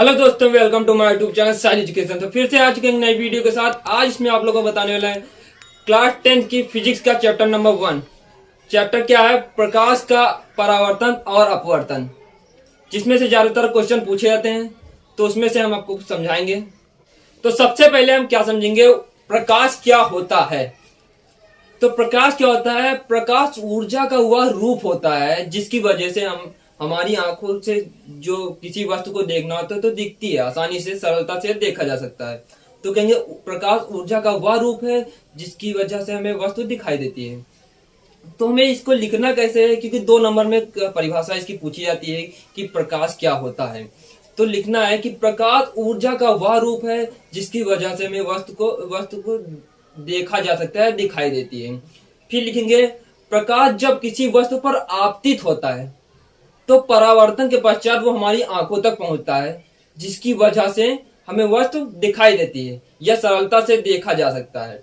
Hello दोस्तों, welcome to my YouTube channel science education. तो फिर से आ चुके हैं नई वीडियो के साथ। आज इसमें आप लोगों को बताने वाला है क्लास 10 की फिजिक्स का चैप्टर नंबर 1। चैप्टर क्या है? प्रकाश का परावर्तन और अपवर्तन, जिसमें से ज्यादातर क्वेश्चन पूछे जाते हैं। तो उसमें से हम आपको समझाएंगे। तो सबसे पहले हम क्या समझेंगे, प्रकाश क्या होता है। तो प्रकाश क्या होता है? प्रकाश ऊर्जा का वह रूप होता है जिसकी वजह से हम हमारी आंखों से जो किसी वस्तु को देखना होता है तो दिखती है, आसानी से सरलता से देखा जा सकता है। तो कहेंगे प्रकाश ऊर्जा का वह रूप है जिसकी वजह से हमें वस्तु दिखाई देती है। तो हमें इसको लिखना कैसे है, क्योंकि 2 नंबर में परिभाषा इसकी पूछी जाती है कि प्रकाश क्या होता है। तो लिखना है कि प्रकाश ऊर्जा का वह रूप है जिसकी वजह से हमें वस्तु को देखा जा सकता है, दिखाई देती है। फिर लिखेंगे प्रकाश जब किसी वस्तु पर आपतित होता है तो परावर्तन के पश्चात वो हमारी आंखों तक पहुंचता है, जिसकी वजह से हमें वस्तु दिखाई देती है या सरलता से देखा जा सकता है।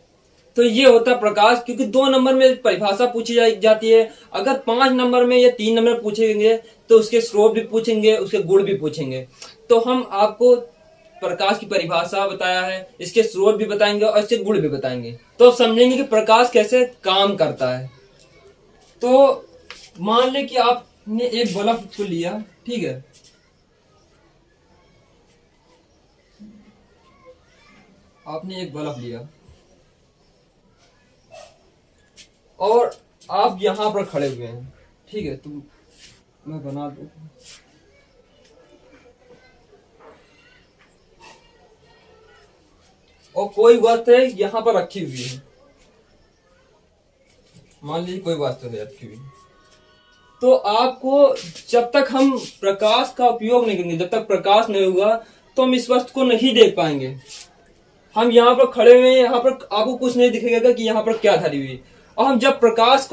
तो ये होता है प्रकाश। क्योंकि 2 नंबर में परिभाषा पूछी जाती है, अगर 5 नंबर में या 3 नंबर पूछेंगे तो उसके स्रोत भी पूछेंगे, उसके गुण भी पूछेंगे। तो हम आपको प्रकाश की परिभाषा बताया है, इसके स्रोत भी बताएंगे और इसके गुण भी बताएंगे। तो समझेंगे कि प्रकाश कैसे काम करता है। तो मान ले कि आपने एक बल्ब को लिया, ठीक है। आपने एक बल्ब लिया और आप यहां पर खड़े हुए हैं, ठीक है। तो मैं बना दूं, और कोई वस्तु है यहां पर रखी हुई है। मान लीजिए कोई वस्तु है रखी हुई। तो आपको जब तक हम प्रकाश का उपयोग नहीं करेंगे, जब तक प्रकाश नहीं होगा तो हम इस वस्तु को नहीं देख पाएंगे। हम यहाँ पर खड़े हुए हैं, यहाँ पर आपको कुछ नहीं दिखेगा कि यहाँ पर क्या धरी हुई। और हम जब प्रकाश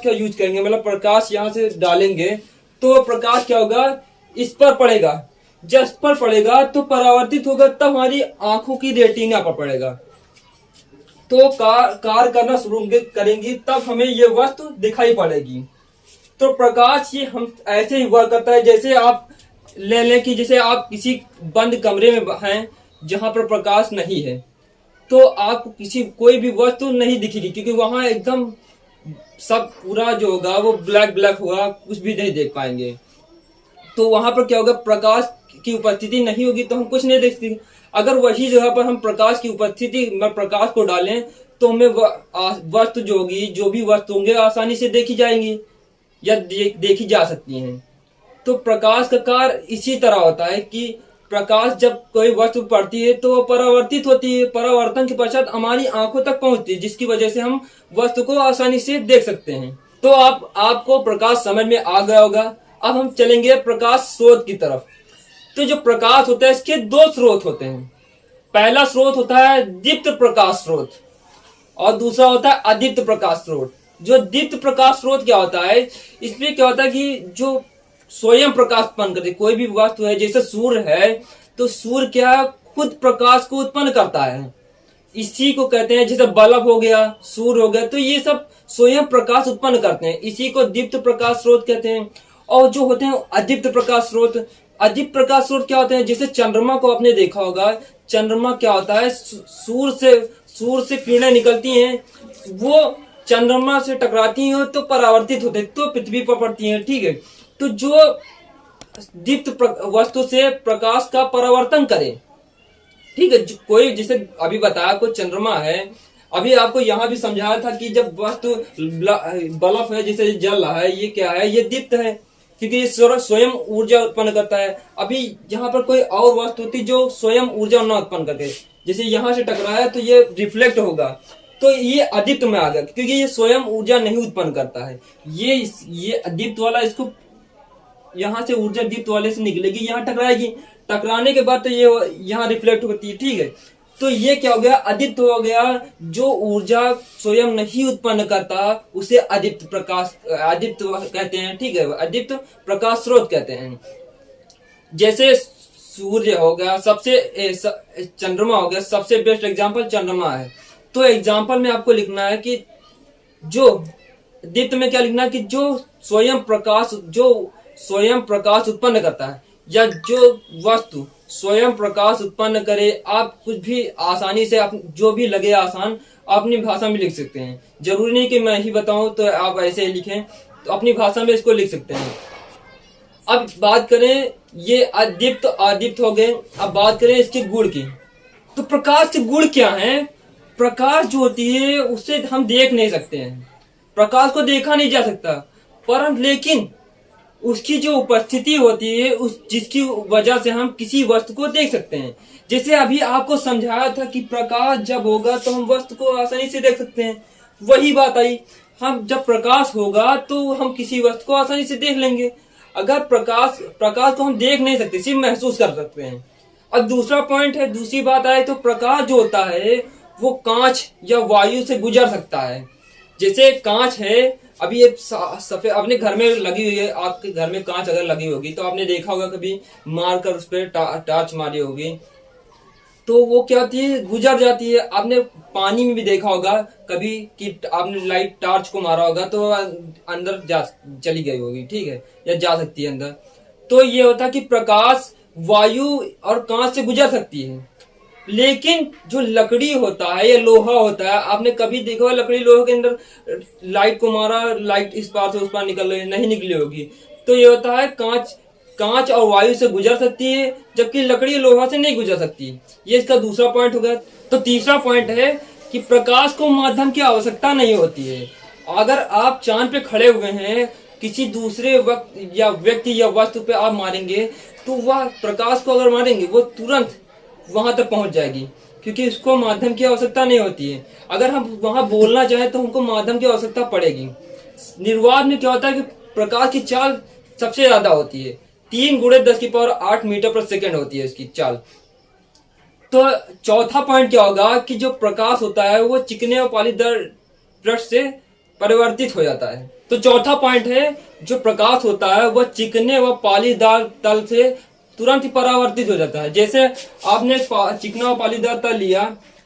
का यूज करेंगे, मतलब प्रकाश यहाँ से डालेंगे, तो प्रकाश क्या होगा, इस पर पड़ेगा। जब इस पर पड़ेगा तो परावर्तित होगा, तब हमारी आंखों की रेटिना पर पड़ेगा। तो कार्य करना शुरू करेंगी, तब हमें ये वस्तु दिखाई पड़ेगी। तो प्रकाश ये हम ऐसे ही वर्क करता है, जैसे आप ले लें कि जैसे आप किसी बंद कमरे में हैं जहां पर प्रकाश नहीं है, तो आपको कोई भी वस्तु नहीं दिखेगी, क्योंकि वहां एकदम सब पूरा जो होगा वो ब्लैक ब्लैक होगा, कुछ भी नहीं देख पाएंगे। तो वहां पर क्या होगा, प्रकाश की उपस्थिति नहीं होगी तो हम कुछ नहीं देख सकते। अगर वही जगह पर हम प्रकाश की उपस्थिति में प्रकाश को डालें तो हमें वस्तु जो होगी, जो भी वस्तु होंगे, आसानी से देखी जाएंगी या देखी जा सकती हैं। तो प्रकाश का कार्य इसी तरह होता है कि प्रकाश जब कोई वस्तु पड़ती है तो वो परावर्तित होती है, परावर्तन के पश्चात हमारी आंखों तक पहुंचती है, जिसकी वजह से हम वस्तु को आसानी से देख सकते हैं। तो आपको प्रकाश समझ में आ गया होगा। अब हम चलेंगे प्रकाश स्रोत की तरफ। तो जो प्रकाश होता है, इसके 2 स्रोत होते हैं। पहला स्रोत होता है दीप्त प्रकाश स्रोत और दूसरा होता है अदीप्त प्रकाश स्रोत। जो दीप्त प्रकाश स्रोत क्या होता है, इसमें क्या होता है कि जो स्वयं प्रकाश उत्पन्न करती कोई भी वस्तु है, जैसे सूर्य है, तो सूर्य क्या खुद प्रकाश को उत्पन्न करता है। इसी को कहते हैं, जैसे बल्ब हो गया, सूर्य हो गया, तो ये सब स्वयं प्रकाश उत्पन्न करते हैं। इसी को दीप्त प्रकाश स्रोत कहते हैं। और जो होते हैं अदीप्त प्रकाश स्रोत, अदीप्त प्रकाश स्रोत क्या होते हैं, जैसे चंद्रमा को आपने देखा होगा। चंद्रमा क्या होता है, सूर्य से किरणें निकलती हैं, वो चंद्रमा से टकराती हैं तो परावर्तित होते हैं, तो पृथ्वी पर पड़ती हैं, ठीक है। तो जो दीप्त वस्तु से प्रकाश का परावर्तन करे, ठीक है। कोई जैसे अभी बताया कोई चंद्रमा है, अभी आपको यहाँ भी समझाया था कि जब वस्तु बल्ब है जैसे जल रहा है, ये क्या है, ये दीप्त है, क्योंकि ये स्वयं ऊर्जा उत्पन्न करता है। अभी यहाँ पर कोई और वस्तु होती जो स्वयं ऊर्जा न उत्पन्न करते, जैसे यहाँ से टकराया तो ये रिफ्लेक्ट होगा, तो ये अदीप्त में आ गया, क्योंकि ये स्वयं ऊर्जा नहीं उत्पन्न करता है। ये अदीप्त वाला, इसको यहाँ से ऊर्जा दीप्त वाले से निकलेगी, यहाँ टकराएगी, टकराने के बाद तो ये यहाँ रिफ्लेक्ट होती है, ठीक है। तो ये क्या हो गया, अदीप्त हो गया। जो ऊर्जा स्वयं नहीं उत्पन्न करता उसे अदीप्त कहते हैं, ठीक है, अदीप्त प्रकाश स्रोत कहते हैं। जैसे सूर्य हो गया, चंद्रमा हो गया, सबसे बेस्ट एग्जांपल चंद्रमा है। तो एग्जांपल में आपको लिखना है कि जो दीप्त में क्या लिखना है कि जो स्वयं प्रकाश उत्पन्न करता है, या जो वस्तु स्वयं प्रकाश उत्पन्न करे। आप कुछ भी आसानी से जो भी लगे आसान अपनी भाषा में लिख सकते हैं। जरूरी नहीं कि मैं ही बताऊं तो आप ऐसे ही लिखें, तो अपनी भाषा में इसको लिख सकते हैं। अब बात करें, ये अदीप्त आदीप्त हो गए। अब बात करें इसके गुण की। तो प्रकाश के गुण क्या हैं? प्रकाश जो होती है उससे हम देख नहीं सकते हैं, प्रकाश को देखा नहीं जा सकता, परंतु लेकिन उसकी जो उपस्थिति होती है उस जिसकी वजह से हम किसी वस्तु को देख सकते हैं। जैसे अभी आपको समझाया था कि प्रकाश जब होगा तो हम वस्तु को आसानी से देख सकते हैं, वही बात आई। हम जब प्रकाश होगा तो हम किसी वस्तु को आसानी से देख लेंगे। अगर प्रकाश को हम देख नहीं सकते, सिर्फ महसूस कर सकते हैं। अब दूसरा पॉइंट है, दूसरी बात आए तो प्रकाश जो होता है वो कांच या वायु से गुजर सकता है। जैसे कांच है, अभी ये सफेद अपने घर में लगी हुई है, आपके घर में कांच अगर लगी होगी तो आपने देखा होगा कभी मारकर उस पर टार्च मारी होगी तो वो क्या होती है, गुजर जाती है। आपने पानी में भी देखा होगा कभी कि आपने लाइट टार्च को मारा होगा तो अंदर चली गई होगी, ठीक है, या जा सकती है अंदर। तो ये होता है कि प्रकाश वायु और कांच से गुजर सकती है। लेकिन जो लकड़ी होता है या लोहा होता है, आपने कभी देखा होगा लकड़ी लोहे के अंदर लाइट को मारा, लाइट इस पार से उस पार निकल रही नहीं निकली होगी। तो ये होता है कांच और वायु से गुजर सकती है, जबकि लकड़ी लोहा से नहीं गुजर सकती। ये इसका दूसरा पॉइंट हो गया। तो तीसरा पॉइंट है कि प्रकाश को माध्यम की आवश्यकता नहीं होती है। अगर आप चांद पे खड़े हुए हैं, किसी दूसरे वक्त या व्यक्ति या वस्तु पे आप मारेंगे तो वह प्रकाश को अगर मारेंगे वो तुरंत वहां तक पहुंच जाएगी, क्योंकि उसको माध्यम की आवश्यकता नहीं होती है। अगर हम वहां बोलना चाहें तो हमको माध्यम की आवश्यकता पड़ेगी। निर्वात में क्या होता है कि प्रकाश की चाल सबसे ज्यादा होती है, 3 × 10⁸ मीटर पर सेकेंड होती है उसकी चाल। तो चौथा पॉइंट क्या होगा कि जो प्रकाश होता है वो चिकने और पालीदार पृष्ठ से परिवर्तित हो जाता है। तो चौथा पॉइंट है, जो प्रकाश होता है वह चिकने व पालीदार तल से तुरंत ही परावर्तित हो जाता है। जैसे आपने चिकना और पालीदार तल लिया,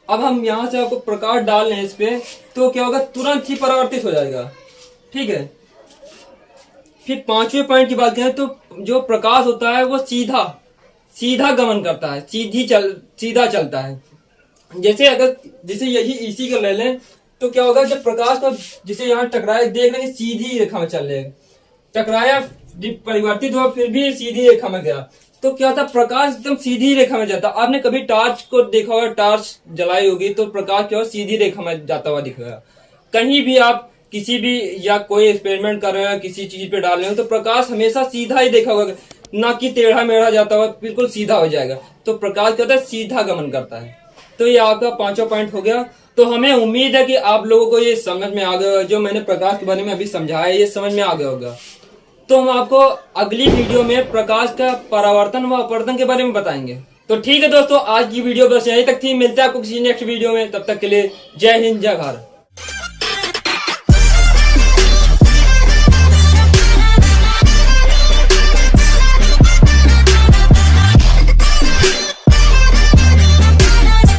अब हम यहाँ से आपको प्रकाश डाल लें इस पे तो क्या होगा, तुरंत ही परावर्तित हो जाएगा, ठीक है। फिर 5वें पॉइंट की बात करें तो जो प्रकाश होता है वो सीधा गमन करता है, सीधा चलता है। जैसे यही इसी का ले लें तो क्या होगा, जब प्रकाश को जिसे यहाँ टकराया, देख रहे हैं सीधी रेखा में चल रहे, टकराया परिवर्तित हुआ फिर भी सीधी रेखा में गया, तो क्या होता है, प्रकाश एकदम सीधी रेखा में जाता। आपने कभी टॉर्च को देखा होगा, टॉर्च जलाई होगी तो प्रकाश क्या सीधी रेखा में जाता हुआ दिखेगा। कहीं भी आप किसी भी या कोई एक्सपेरिमेंट कर रहे हो, किसी चीज पे डाल रहे हो तो प्रकाश हमेशा सीधा ही देखा होगा, ना कि टेढ़ा मेढ़ा जाता हुआ, बिल्कुल सीधा हो जाएगा। तो प्रकाश क्या होता है, सीधा गमन करता है। तो ये आपका 5वां पॉइंट हो गया। तो हमें उम्मीद है कि आप लोगों को ये समझ में आ गया, जो मैंने प्रकाश के बारे में अभी समझाया ये समझ में आ गया होगा। तो हम आपको अगली वीडियो में प्रकाश का परावर्तन व अपवर्तन के बारे में बताएंगे। तो ठीक है दोस्तों, आज की वीडियो बस यहीं तक थी। मिलते हैं आपको किसी नेक्स्ट वीडियो में, तब तक के लिए जय हिंद जय भारत।